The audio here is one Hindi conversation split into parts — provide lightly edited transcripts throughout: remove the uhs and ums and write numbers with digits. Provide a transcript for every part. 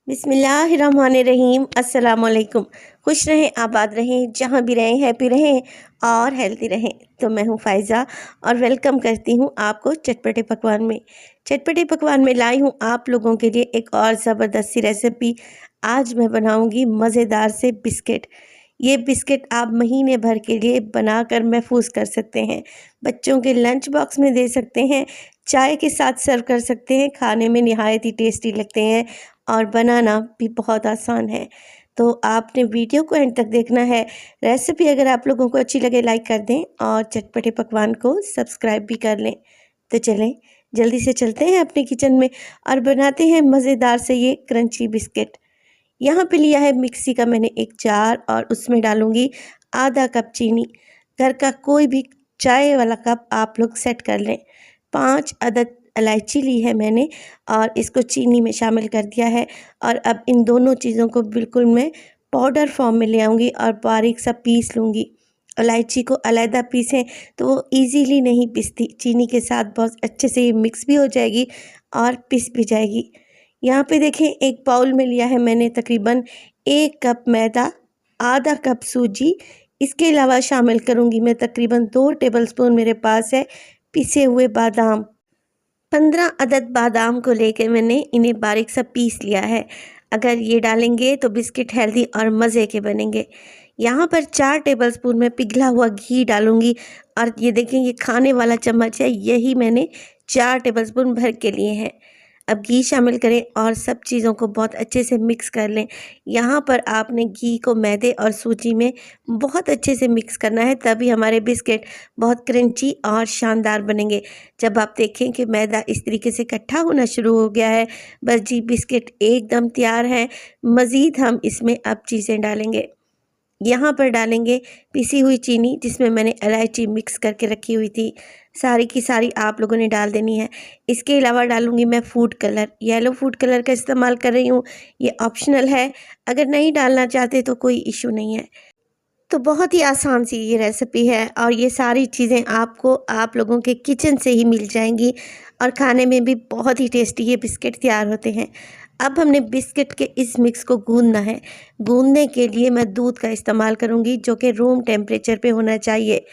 बिस्मिल्लाहिर्रहमानिर्रहीम। अस्सलाम वालेकुम। खुश रहें, आबाद रहें, जहाँ भी रहें हैप्पी रहें और हेल्दी रहें। तो मैं हूँ फ़ायज़ा और वेलकम करती हूँ आपको चटपटे पकवान में। चटपटे पकवान में लाई हूँ आप लोगों के लिए एक और ज़बरदस्त सी रेसिपी। आज मैं बनाऊँगी मज़ेदार से बिस्किट। ये बिस्किट आप महीने भर के लिए बनाकर महफूज कर सकते हैं। बच्चों के लंच बॉक्स में दे सकते हैं, चाय के साथ सर्व कर सकते हैं। खाने में निहायत ही टेस्टी लगते हैं और बनाना भी बहुत आसान है। तो आपने वीडियो को एंड तक देखना है। रेसिपी अगर आप लोगों को अच्छी लगे लाइक कर दें और चटपटे पकवान को सब्सक्राइब भी कर लें। तो चलें जल्दी से चलते हैं अपने किचन में और बनाते हैं मज़ेदार से ये क्रंची बिस्किट। यहाँ पे लिया है मिक्सी का मैंने एक जार और उसमें डालूँगी आधा कप चीनी। घर का कोई भी चाय वाला कप आप लोग सेट कर लें। 5 अदद इलायची ली है मैंने और इसको चीनी में शामिल कर दिया है। और अब इन दोनों चीज़ों को बिल्कुल मैं पाउडर फॉर्म में ले आऊँगी और बारीक सा पीस लूँगी। इलायची को अलहदा पीसें तो वो ईज़िली नहीं पिसती, चीनी के साथ बहुत अच्छे से ये मिक्स भी हो जाएगी और पिस भी जाएगी। यहाँ पे देखें एक बाउल में लिया है मैंने तकरीबन 1 कप मैदा, आधा कप सूजी, इसके अलावा शामिल करूँगी मैं तकरीबन 2 टेबलस्पून मेरे पास है पिसे हुए बादाम। 15 अदद बादाम को लेकर मैंने इन्हें बारीक सा पीस लिया है। अगर ये डालेंगे तो बिस्किट हेल्दी और मज़े के बनेंगे। यहाँ पर 4 टेबलस्पून में पिघला हुआ घी डालूँगी और ये देखें ये खाने वाला चम्मच है, यही मैंने 4 टेबलस्पून भर के लिए हैं। अब घी शामिल करें और सब चीज़ों को बहुत अच्छे से मिक्स कर लें। यहाँ पर आपने घी को मैदे और सूजी में बहुत अच्छे से मिक्स करना है, तभी हमारे बिस्किट बहुत क्रंची और शानदार बनेंगे। जब आप देखें कि मैदा इस तरीके से इकट्ठा होना शुरू हो गया है, बस जी बिस्किट एकदम तैयार है। मज़ीद हम इसमें अब चीज़ें डालेंगे। यहाँ पर डालेंगे पिसी हुई चीनी जिसमें मैंने इलायची मिक्स करके रखी हुई थी, सारी की सारी आप लोगों ने डाल देनी है। इसके अलावा डालूँगी मैं food colour, yellow food colour का इस्तेमाल कर रही हूँ, ये ऑप्शनल है, अगर नहीं डालना चाहते तो कोई इशू नहीं है। तो बहुत ही आसान सी ये रेसिपी है और ये सारी चीज़ें आपको आप लोगों के किचन से ही मिल जाएंगी और खाने में भी बहुत ही टेस्टी ये बिस्किट तैयार होते हैं। अब हमने बिस्किट के इस मिक्स को गूंदना है। गूंदने के लिए मैं दूध का इस्तेमाल करूँगी जो कि रूम टेम्परेचर पे होना चाहिए।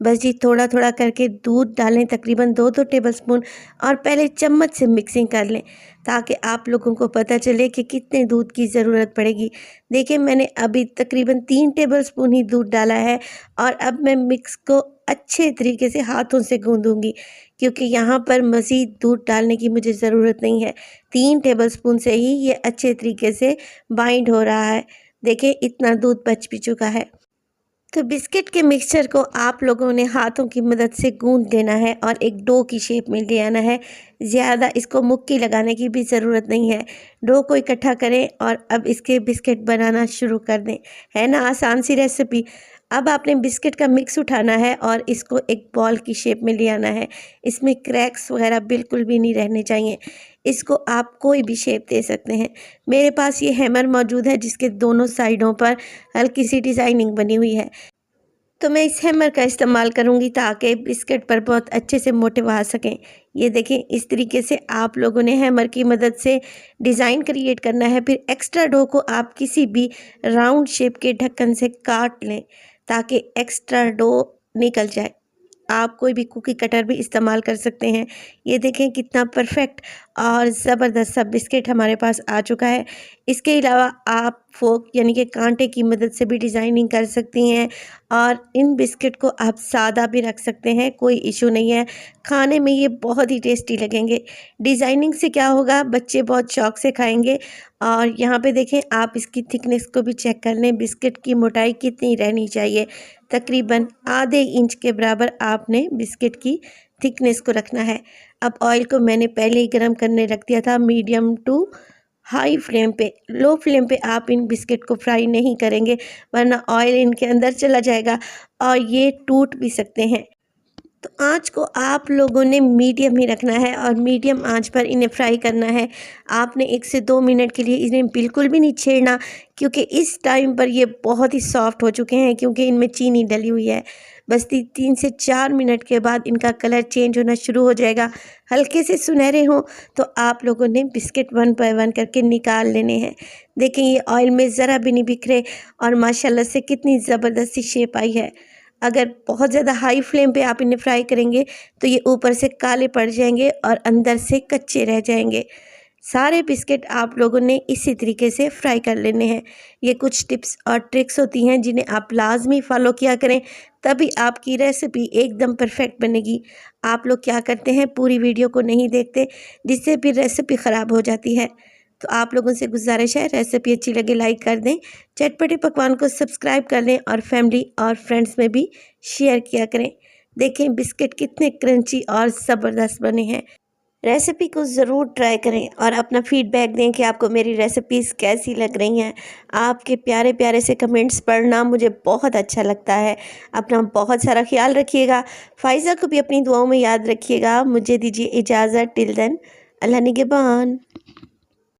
बस जी थोड़ा थोड़ा करके दूध डालें, तकरीबन 2-2 टेबलस्पून, और पहले चम्मच से मिक्सिंग कर लें ताकि आप लोगों को पता चले कि कितने दूध की ज़रूरत पड़ेगी। देखिए मैंने अभी तकरीबन 3 टेबलस्पून ही दूध डाला है और अब मैं मिक्स को अच्छे तरीके से हाथों से गूंदूंगी क्योंकि यहाँ पर मज़ीद दूध डालने की मुझे ज़रूरत नहीं है। 3 टेबलस्पून से ही ये अच्छे तरीके से बाइंड हो रहा है। देखिए इतना दूध बच भी चुका है। तो बिस्किट के मिक्सचर को आप लोगों ने हाथों की मदद से गूंद लेना है और एक डो की शेप में ले आना है। ज़्यादा इसको मुक्की लगाने की भी ज़रूरत नहीं है। डो को इकट्ठा करें और अब इसके बिस्किट बनाना शुरू कर दें। है ना आसान सी रेसिपी। अब आपने बिस्किट का मिक्स उठाना है और इसको एक बॉल की शेप में ले आना है। इसमें क्रैक्स वगैरह बिल्कुल भी नहीं रहने चाहिए। इसको आप कोई भी शेप दे सकते हैं। मेरे पास ये हैमर मौजूद है जिसके दोनों साइडों पर हल्की सी डिज़ाइनिंग बनी हुई है, तो मैं इस हैमर का इस्तेमाल करूंगी ताकि बिस्किट पर बहुत अच्छे से मोटिव आ सकें। ये देखें इस तरीके से आप लोगों ने हैमर की मदद से डिज़ाइन क्रिएट करना है। फिर एक्स्ट्रा डो को आप किसी भी राउंड शेप के ढक्कन से काट लें ताकि एक्स्ट्रा डो निकल जाए। आप कोई भी कुकी कटर भी इस्तेमाल कर सकते हैं। ये देखें कितना परफेक्ट और ज़बरदस्त सा बिस्किट हमारे पास आ चुका है। इसके अलावा आप फोक यानी कि कांटे की मदद से भी डिज़ाइनिंग कर सकती हैं और इन बिस्किट को आप सादा भी रख सकते हैं, कोई इशू नहीं है। खाने में ये बहुत ही टेस्टी लगेंगे। डिज़ाइनिंग से क्या होगा, बच्चे बहुत शौक से खाएंगे। और यहाँ पे देखें आप इसकी थिकनेस को भी चेक कर लें, बिस्किट की मोटाई कितनी रहनी चाहिए। तकरीबन आधे इंच के बराबर आपने बिस्किट की थिकनेस को रखना है। अब ऑयल को मैंने पहले ही गर्म करने रख दिया था मीडियम टू हाई फ्लेम पे। लो फ्लेम पे आप इन बिस्किट को फ्राई नहीं करेंगे वरना ऑयल इनके अंदर चला जाएगा और ये टूट भी सकते हैं। तो आँच को आप लोगों ने मीडियम ही रखना है और मीडियम आँच पर इन्हें फ्राई करना है। आपने 1 से 2 मिनट के लिए इन्हें बिल्कुल भी नहीं छेड़ना क्योंकि इस टाइम पर ये बहुत ही सॉफ्ट हो चुके हैं क्योंकि इनमें चीनी डली हुई है। बस 3 से 4 मिनट के बाद इनका कलर चेंज होना शुरू हो जाएगा। हल्के से सुनहरे हों तो आप लोगों ने बिस्किट 1 बाय 1 करके निकाल लेने हैं। देखें ये ऑयल में ज़रा भी नहीं बिखरे और माशाल्लाह से कितनी ज़बरदस्त सी शेप आई है। अगर बहुत ज़्यादा हाई फ्लेम पे आप इन्हें फ्राई करेंगे तो ये ऊपर से काले पड़ जाएंगे और अंदर से कच्चे रह जाएंगे। सारे बिस्किट आप लोगों ने इसी तरीके से फ्राई कर लेने हैं। ये कुछ टिप्स और ट्रिक्स होती हैं जिन्हें आप लाजमी फॉलो किया करें, तभी आपकी रेसिपी एकदम परफेक्ट बनेगी। आप लोग क्या करते हैं, पूरी वीडियो को नहीं देखते, जिससे फिर रेसिपी ख़राब हो जाती है। तो आप लोगों से गुजारिश है, रेसिपी अच्छी लगे लाइक कर दें, चटपटे पकवान को सब्सक्राइब कर लें और फैमिली और फ्रेंड्स में भी शेयर किया करें। देखें बिस्किट कितने क्रंची और ज़बरदस्त बने हैं। रेसिपी को ज़रूर ट्राई करें और अपना फीडबैक दें कि आपको मेरी रेसिपीज़ कैसी लग रही हैं। आपके प्यारे प्यारे से कमेंट्स पढ़ना मुझे बहुत अच्छा लगता है। अपना बहुत सारा ख्याल रखिएगा। फ़ाइज़ा को भी अपनी दुआओं में याद रखिएगा। मुझे दीजिए इजाज़त। टिल देन, अल्लाह निगहबान।